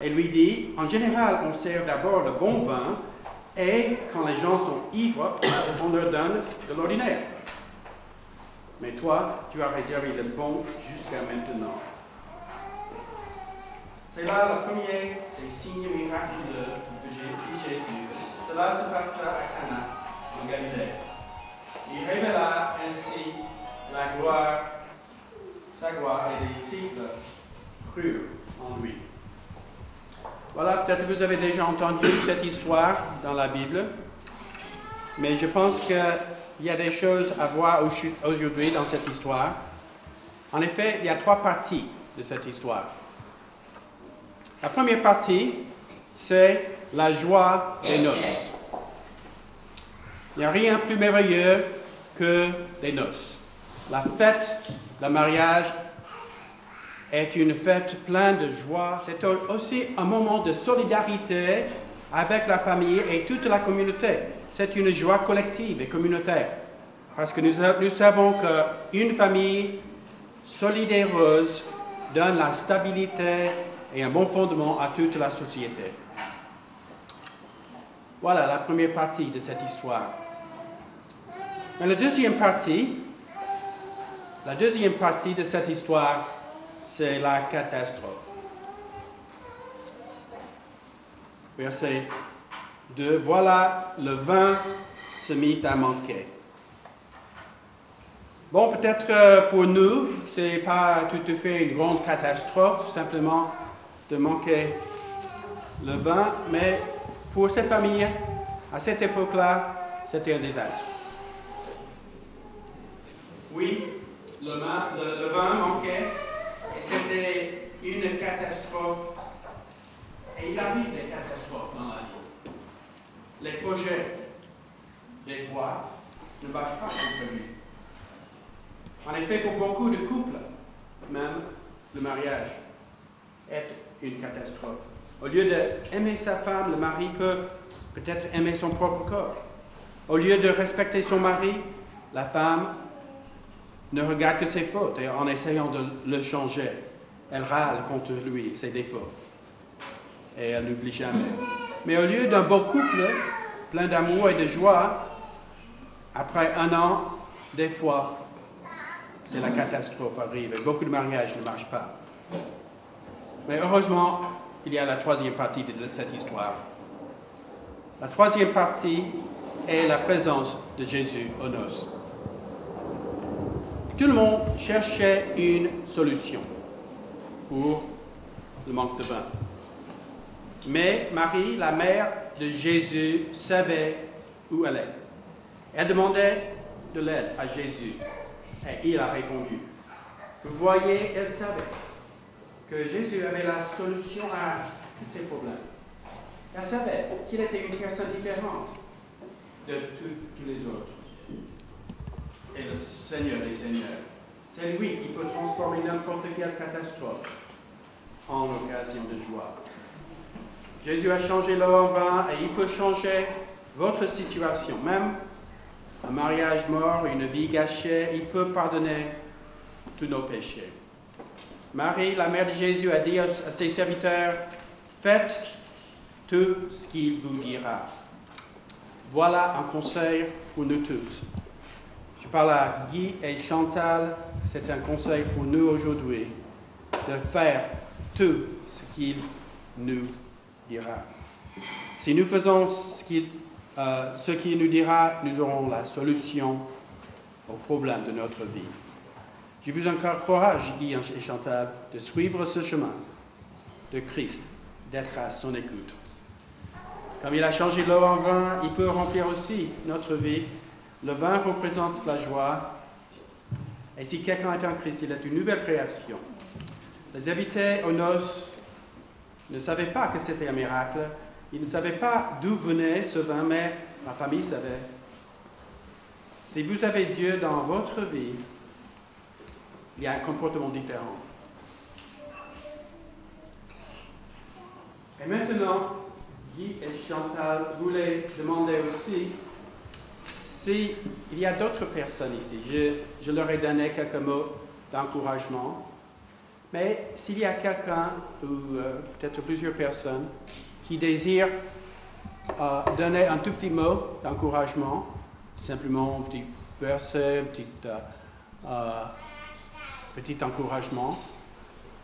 Et lui dit, en général, on sert d'abord le bon vin, et quand les gens sont ivres, on leur donne de l'ordinaire. Mais toi, tu as réservé le bon jusqu'à maintenant. C'est là le premier des signes miraculeux que fit Jésus. Cela se passa à Cana, en Galilée. Il révéla ainsi sa gloire, et les disciples crurent en lui. Voilà, peut-être que vous avez déjà entendu cette histoire dans la Bible, mais je pense qu'il y a des choses à voir aujourd'hui dans cette histoire. En effet, il y a 3 parties de cette histoire. La première partie, c'est la joie des noces. Il n'y a rien de plus merveilleux que les noces. La fête, le mariage, est une fête pleine de joie. C'est aussi un moment de solidarité avec la famille et toute la communauté. C'est une joie collective et communautaire. Parce que nous savons qu'une famille solide et heureuse donne la stabilité et un bon fondement à toute la société. Voilà la première partie de cette histoire. Mais la deuxième partie de cette histoire, c'est la catastrophe. Verset 2. Voilà, le vin se mit à manquer. Bon, peut-être pour nous, ce n'est pas tout à fait une grande catastrophe, simplement de manquer le vin, mais pour cette famille, à cette époque-là, c'était un désastre. Oui, le vin manquait, et c'était une catastrophe. Et il arrive des catastrophes dans la vie. Les projets des rois ne marchent pas comme prévu. En effet, pour beaucoup de couples, même le mariage est une catastrophe. Au lieu d'aimer sa femme, le mari peut peut-être aimer son propre corps. Au lieu de respecter son mari, la femme ne regarde que ses fautes et en essayant de le changer, elle râle contre lui, ses défauts. Et elle n'oublie jamais. Mais au lieu d'un beau couple, plein d'amour et de joie, après 1 an, des fois, c'est la catastrophe arrive et beaucoup de mariages ne marchent pas. Mais heureusement, il y a la 3e partie de cette histoire. La 3e partie est la présence de Jésus aux noces. Tout le monde cherchait une solution pour le manque de vin. Mais Marie, la mère de Jésus, savait où elle est. Elle demandait de l'aide à Jésus. Et il a répondu. Vous voyez, elle savait que Jésus avait la solution à tous ses problèmes. Elle savait qu'il était une personne différente de tous les autres. Et le Seigneur des Seigneurs, c'est lui qui peut transformer n'importe quelle catastrophe en occasion de joie. Jésus a changé l'eau en vin et il peut changer votre situation, même un mariage mort, une vie gâchée, il peut pardonner tous nos péchés. Marie, la mère de Jésus, a dit à ses serviteurs, faites tout ce qu'il vous dira. Voilà un conseil pour nous tous. Je parle à Guy et Chantal, c'est un conseil pour nous aujourd'hui, de faire tout ce qu'il nous dira. Si nous faisons ce qu'il nous dira, nous aurons la solution aux problèmes de notre vie. Je vous encourage, Guy et Chantal, de suivre ce chemin de Christ, d'être à son écoute. Comme il a changé l'eau en vin, il peut remplir aussi notre vie. Le vin représente la joie. Et si quelqu'un est en Christ, il est une nouvelle création. Les invités aux noces ne savaient pas que c'était un miracle. Ils ne savaient pas d'où venait ce vin, mais la famille savait. Si vous avez Dieu dans votre vie, il y a un comportement différent. Et maintenant, Guy et Chantal voulaient demander aussi s'il y a d'autres personnes ici. Je leur ai donné quelques mots d'encouragement. Mais s'il y a quelqu'un, ou peut-être plusieurs personnes, qui désirent donner un tout petit mot d'encouragement, simplement un petit verset, un petit encouragement,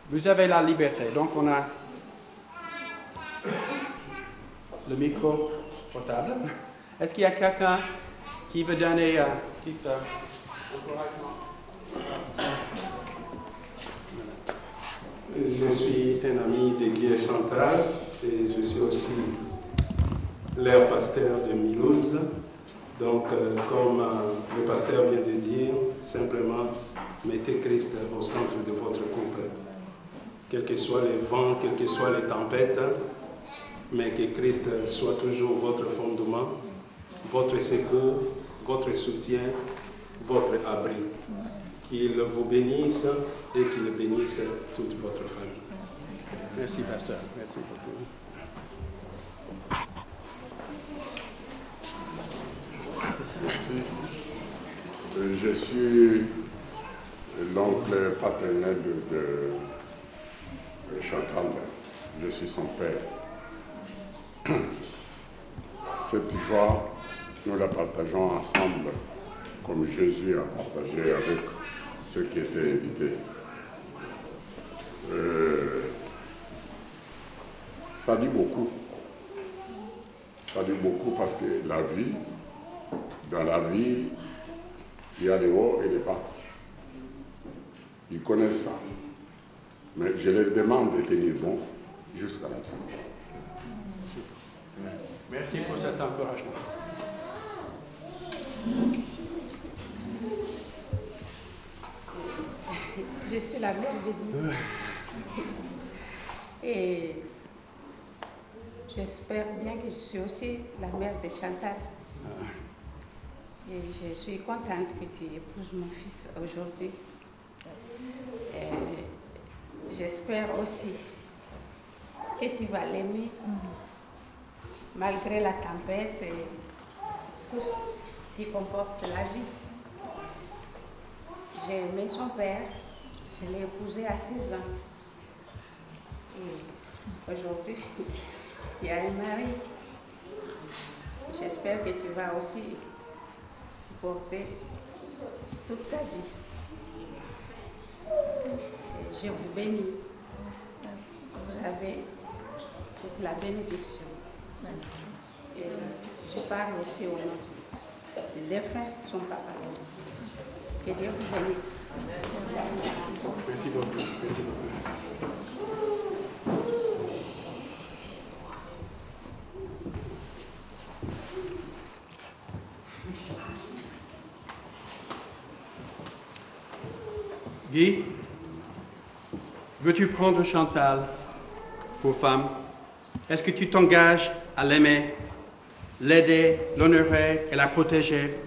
vous avez la liberté. Donc on a le micro portable. Est-ce qu'il y a quelqu'un qui veut donner un petit encouragement? Je suis un ami de Guy et Chantal et je suis aussi leur pasteur de Mulhouse. Donc, comme le pasteur vient de dire, simplement mettez Christ au centre de votre couple. Quels que soient les vents, quelles que soient les tempêtes, mais que Christ soit toujours votre fondement, votre secours, votre soutien, votre abri. Qu'il vous bénisse et qu'il bénisse toute votre famille. Merci, pasteur. Merci beaucoup. Je suis l'oncle paternel de Chantal. Je suis son père. Cette joie, nous la partageons ensemble, comme Jésus a partagé avec ceux qui étaient invités. Ça dit beaucoup. Ça dit beaucoup parce que la vie, dans la vie, il y a des hauts et des bas. Ils connaissent ça. Mais je leur demande de tenir bon jusqu'à la fin. Merci pour cet encouragement. Je suis la mère de Guy. Et j'espère bien que je suis aussi la mère de Chantal. Et je suis contente que tu épouses mon fils aujourd'hui. J'espère aussi que tu vas l'aimer malgré la tempête et tout ce qui comporte la vie. J'ai aimé son père, je l'ai épousé à 6 ans. Et aujourd'hui, tu as un mari. J'espère que tu vas aussi supporter toute ta vie. Et je vous bénis. Merci. Vous avez toute la bénédiction. Merci. Et je parle aussi au nom des défunts, son papa. Que Dieu vous bénisse. Merci beaucoup. Merci beaucoup. Guy, veux-tu prendre Chantal pour femme? Est-ce que tu t'engages à l'aimer, l'aider, l'honorer et la protéger,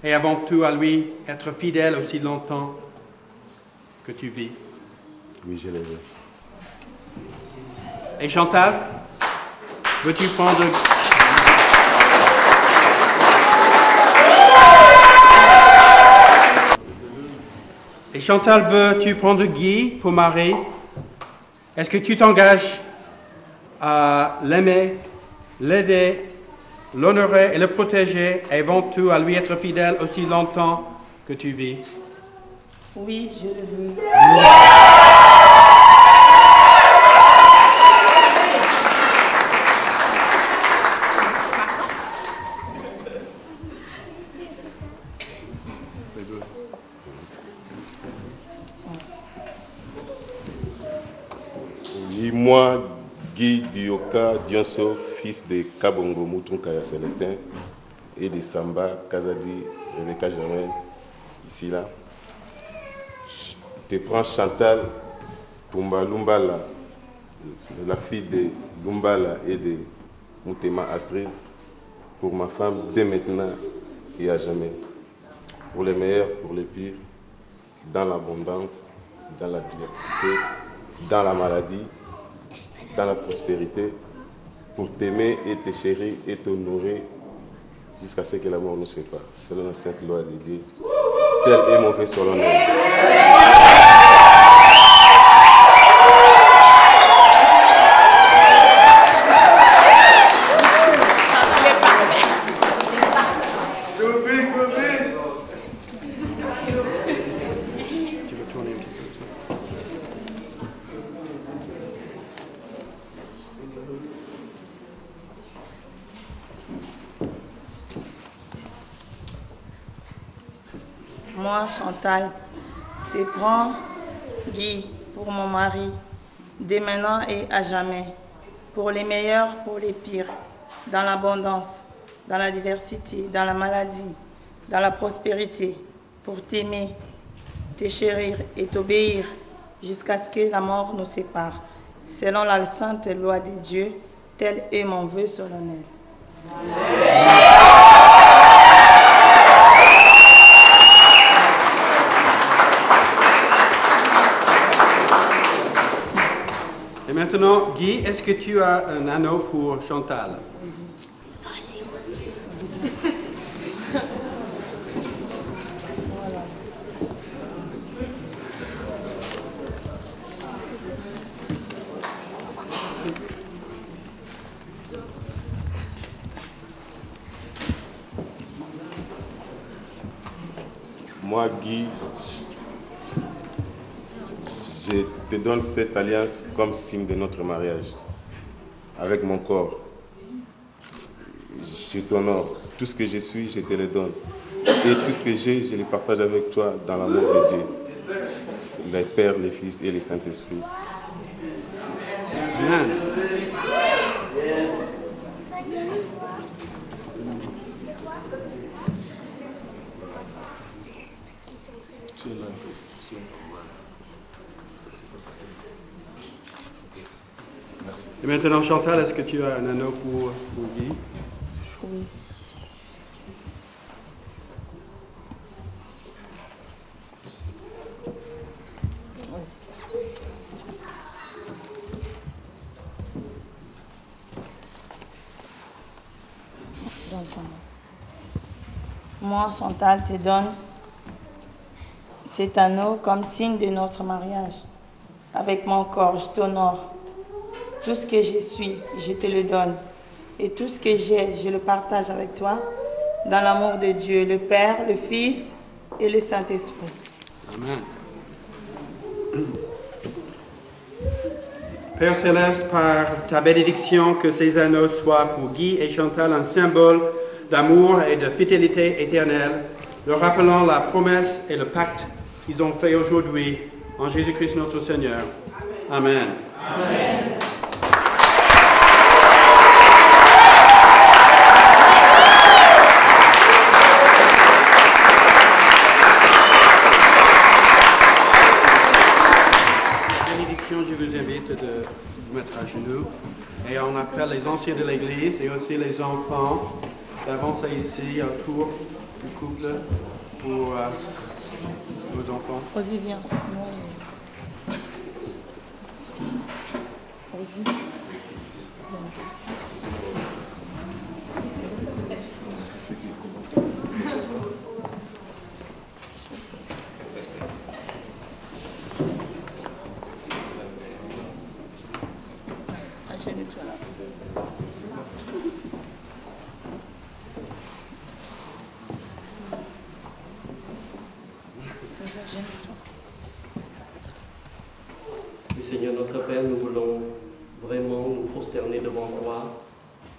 et avant tout à lui être fidèle aussi longtemps que tu vis? Oui, je le veux. Et Chantal, veux-tu prendre... Et Chantal, veux-tu prendre Guy pour mari? Est-ce que tu t'engages à l'aimer, l'aider, l'honorer et le protéger, et avant tout à lui être fidèle aussi longtemps que tu vis? Oui, je le veux. Oui, moi, Guy Dioka Dionso, fils de Kabongo Moutonkaya Célestin et de Samba Kazadi Rebecca Germain, ici là. Je te prends Chantal Pumba Lumbala, la fille de Lumbala et de Moutema Astrid, pour ma femme dès maintenant et à jamais. Pour les meilleurs, pour les pires, dans l'abondance, dans la diversité, dans la maladie, dans la prospérité, pour t'aimer et te chérir et t'honorer jusqu'à ce que la mort nous sépare, selon la sainte loi de Dieu. Tel est mon fait selon nous. moi, Chantal, te prends, Guy, pour mon mari, dès maintenant et à jamais, pour les meilleurs, pour les pires, dans l'abondance, dans la diversité, dans la maladie, dans la prospérité, pour t'aimer, te chérir et t'obéir jusqu'à ce que la mort nous sépare, selon la sainte loi de Dieu, tel est mon vœu solennel. Et maintenant, Guy, est-ce que tu as un anneau pour Chantal? Moi, Guy, je te donne cette alliance comme signe de notre mariage. Avec mon corps, je t'honore. Tout ce que je suis, je te le donne. Et tout ce que j'ai, je le partage avec toi dans l'amour de Dieu. Le Père, le Fils et le Saint-Esprit. Bien. Et maintenant, Chantal, est-ce que tu as un anneau pour Guy? Oui. Moi, Chantal, te donne cet anneau comme signe de notre mariage. Avec mon corps, je t'honore. Tout ce que je suis, je te le donne. Et tout ce que j'ai, je le partage avec toi dans l'amour de Dieu, le Père, le Fils et le Saint-Esprit. Amen. Père Céleste, par ta bénédiction, que ces anneaux soient pour Guy et Chantal un symbole d'amour et de fidélité éternelle, leur rappelant la promesse et le pacte qu'ils ont fait aujourd'hui en Jésus-Christ notre Seigneur. Amen. Amen. Je vous invite de vous mettre à genoux et on appelle les anciens de l'Église et aussi les enfants d'avancer ici autour du couple pour vos enfants. Rosie, viens. Rosie. Oui, Seigneur notre Père, nous voulons vraiment nous prosterner devant toi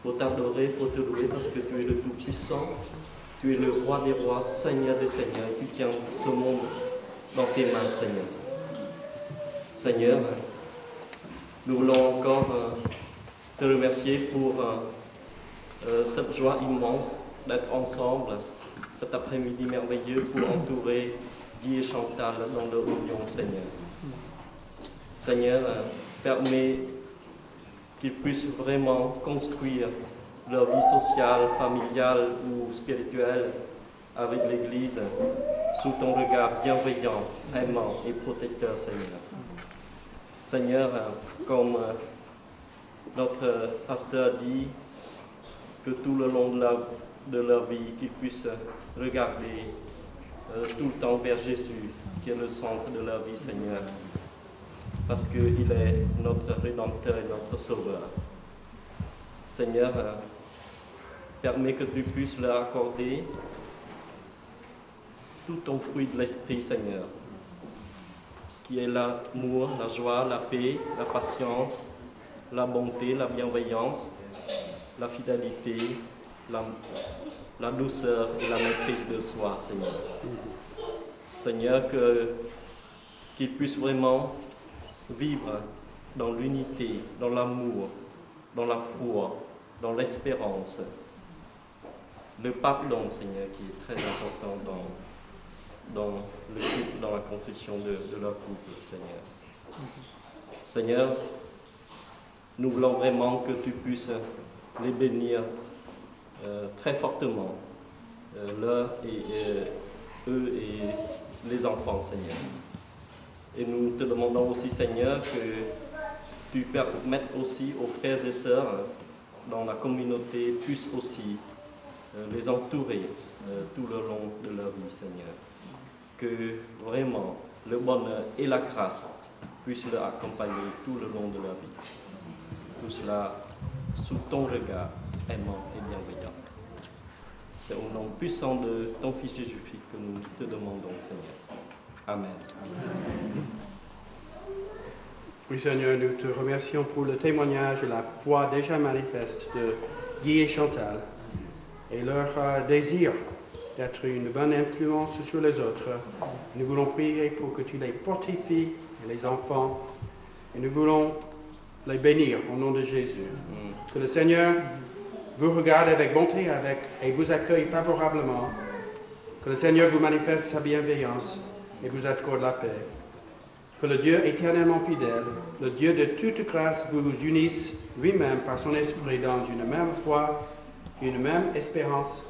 pour t'adorer, pour te louer, parce que tu es le Tout-Puissant, tu es le Roi des Rois, Seigneur des Seigneurs, et tu tiens ce monde dans tes mains, Seigneur. Seigneur, nous voulons encore te remercier pour cette joie immense d'être ensemble cet après-midi merveilleux pour entourer Guy et Chantal dans leur union, Seigneur. Seigneur, permets qu'ils puissent vraiment construire leur vie sociale, familiale ou spirituelle avec l'Église sous ton regard bienveillant, aimant et protecteur, Seigneur. Seigneur, comme notre pasteur dit, que tout le long de leur vie, qu'ils puissent regarder tout le temps vers Jésus, qui est le centre de leur vie, Seigneur, parce qu'il est notre Rédempteur et notre Sauveur. Seigneur, permets que tu puisses leur accorder tout ton fruit de l'Esprit, Seigneur, qui est l'amour, la joie, la paix, la patience, la bonté, la bienveillance, la fidélité, la douceur et la maîtrise de soi, Seigneur. Seigneur, qu'ils puissent vraiment vivre dans l'unité, dans l'amour, dans la foi, dans l'espérance. Le pardon, Seigneur, qui est très important dans le couple, dans la construction de leur couple, Seigneur. Seigneur, nous voulons vraiment que tu puisses les bénir très fortement, eux et les enfants, Seigneur. Et nous te demandons aussi, Seigneur, que tu permettes aussi aux frères et sœurs dans la communauté puissent aussi les entourer tout le long de leur vie, Seigneur. Que vraiment le bonheur et la grâce puissent leur accompagner tout le long de leur vie. Tout cela sous ton regard aimant et bienveillant. C'est au nom puissant de ton Fils Jésus-Christ que nous te demandons, Seigneur. Amen. Oui, Seigneur, nous te remercions pour le témoignage et la foi déjà manifeste de Guy et Chantal et leur désir d'être une bonne influence sur les autres. Nous voulons prier pour que tu les fortifies, les enfants, et nous voulons les bénir au nom de Jésus. Que le Seigneur vous regarde avec bonté et vous accueille favorablement. Que le Seigneur vous manifeste sa bienveillance et vous accorde la paix. Que le Dieu éternellement fidèle, le Dieu de toute grâce, vous unisse lui-même par son esprit dans une même foi, une même espérance,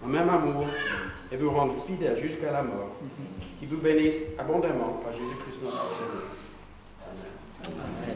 un même amour, et vous rende fidèle jusqu'à la mort. Qui vous bénisse abondamment par Jésus-Christ notre Seigneur. Amen.